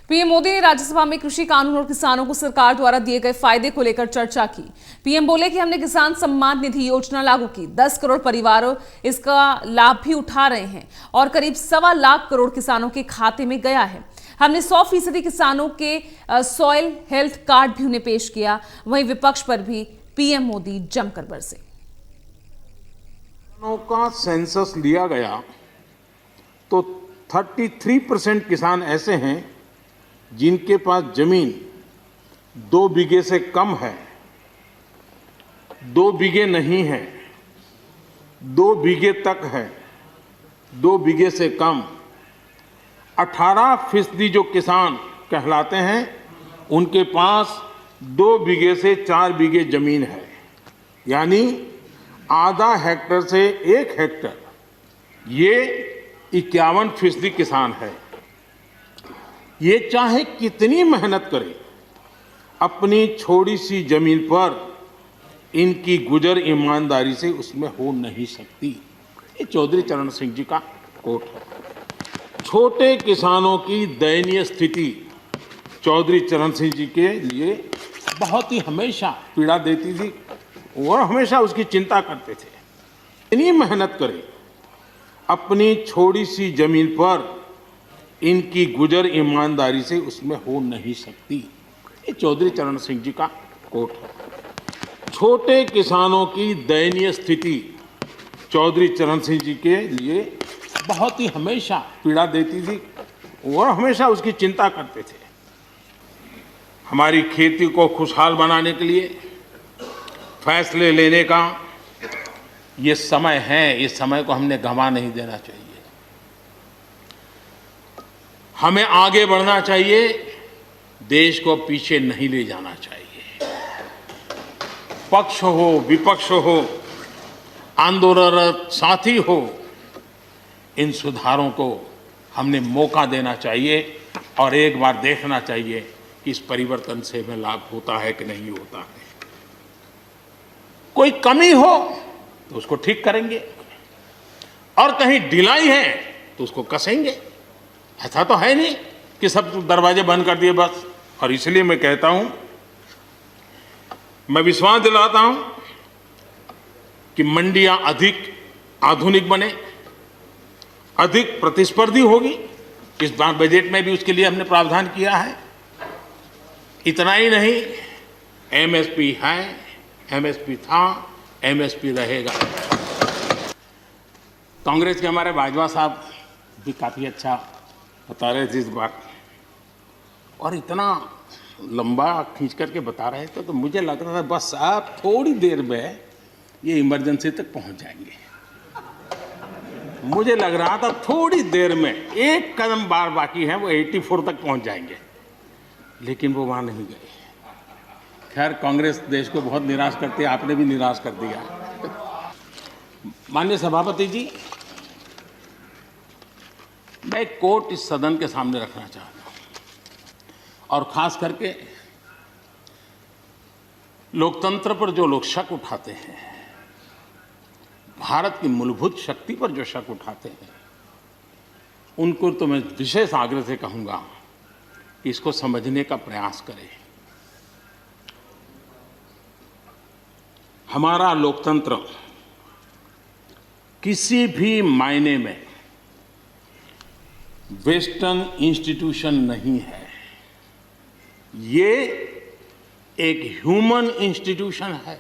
PM Modi ने राज्यसभा में कृषि कानून और किसानों को सरकार द्वारा दिए गए फायदे को लेकर चर्चा की। पीएम बोले कि हमने किसान सम्मान निधि योजना लागू की, 10 करोड़ परिवार इसका लाभ भी उठा रहे हैं और करीब 1.25 लाख करोड़ किसानों के खाते में गया है। हमने 100% किसानों के सॉइल हेल्थ कार्ड भी उन्हें पेश किया। वहीं विपक्ष पर भी पीएम मोदी जमकर बरसे। किसानों का सेंसस लिया गया तो 33% किसान ऐसे हैं जिनके पास जमीन 2 बीघे से कम है, 2 बीघे नहीं है, 2 बीघे तक है, 2 बीघे से कम। 18% जो किसान कहलाते हैं उनके पास 2 बीघे से 4 बीघे जमीन है, यानी आधा हेक्टर से 1 हेक्टर, ये 51% किसान है। ये चाहे कितनी मेहनत करे, अपनी छोटी सी जमीन पर इनकी गुजर ईमानदारी से उसमें हो नहीं सकती। ये चौधरी चरण सिंह जी का कोट है। छोटे किसानों की दयनीय स्थिति चौधरी चरण सिंह जी के लिए बहुत ही हमेशा पीड़ा देती थी और हमेशा उसकी चिंता करते थे। इतनी मेहनत करे, अपनी छोटी सी जमीन पर इनकी गुजर ईमानदारी से उसमें हो नहीं सकती। ये चौधरी चरण सिंह जी का कोट है। छोटे किसानों की दयनीय स्थिति चौधरी चरण सिंह जी के लिए बहुत ही हमेशा पीड़ा देती थी और हमेशा उसकी चिंता करते थे। हमारी खेती को खुशहाल बनाने के लिए फैसले लेने का ये समय है, इस समय को हमने गंवा नहीं देना चाहिए। हमें आगे बढ़ना चाहिए, देश को पीछे नहीं ले जाना चाहिए। पक्ष हो, विपक्ष हो, आंदोलनरत साथी हो, इन सुधारों को हमने मौका देना चाहिए और एक बार देखना चाहिए कि इस परिवर्तन से हमें लाभ होता है कि नहीं होता है। कोई कमी हो तो उसको ठीक करेंगे और कहीं ढिलाई है तो उसको कसेंगे। ऐसा तो है नहीं कि सब दरवाजे बंद कर दिए बस। और इसलिए मैं कहता हूं, मैं विश्वास दिलाता हूं कि मंडियां अधिक आधुनिक बने, अधिक प्रतिस्पर्धी होगी। इस बार बजट में भी उसके लिए हमने प्रावधान किया है। इतना ही नहीं, एमएसपी है, एमएसपी था, एमएसपी रहेगा। कांग्रेस के हमारे बाजवा साहब भी काफी अच्छा बता रहे थे इस बार, और इतना लंबा खींच करके बता रहे थे तो मुझे लग रहा था बस आप थोड़ी देर में ये इमरजेंसी तक पहुंच जाएंगे। मुझे लग रहा था थोड़ी देर में एक कदम बार बाकी है, वो 84 तक पहुंच जाएंगे, लेकिन वो वहां नहीं गए। खैर, कांग्रेस देश को बहुत निराश करती है, आपने भी निराश कर दिया। माननीय सभापति जी, मैं एक कोट इस सदन के सामने रखना चाहता हूं और खास करके लोकतंत्र पर जो लोग शक उठाते हैं, भारत की मूलभूत शक्ति पर जो शक उठाते हैं, उनको तो मैं विशेष आग्रह से कहूंगा कि इसको समझने का प्रयास करें। हमारा लोकतंत्र किसी भी मायने में वेस्टर्न इंस्टीट्यूशन नहीं है, ये एक ह्यूमन इंस्टीट्यूशन है।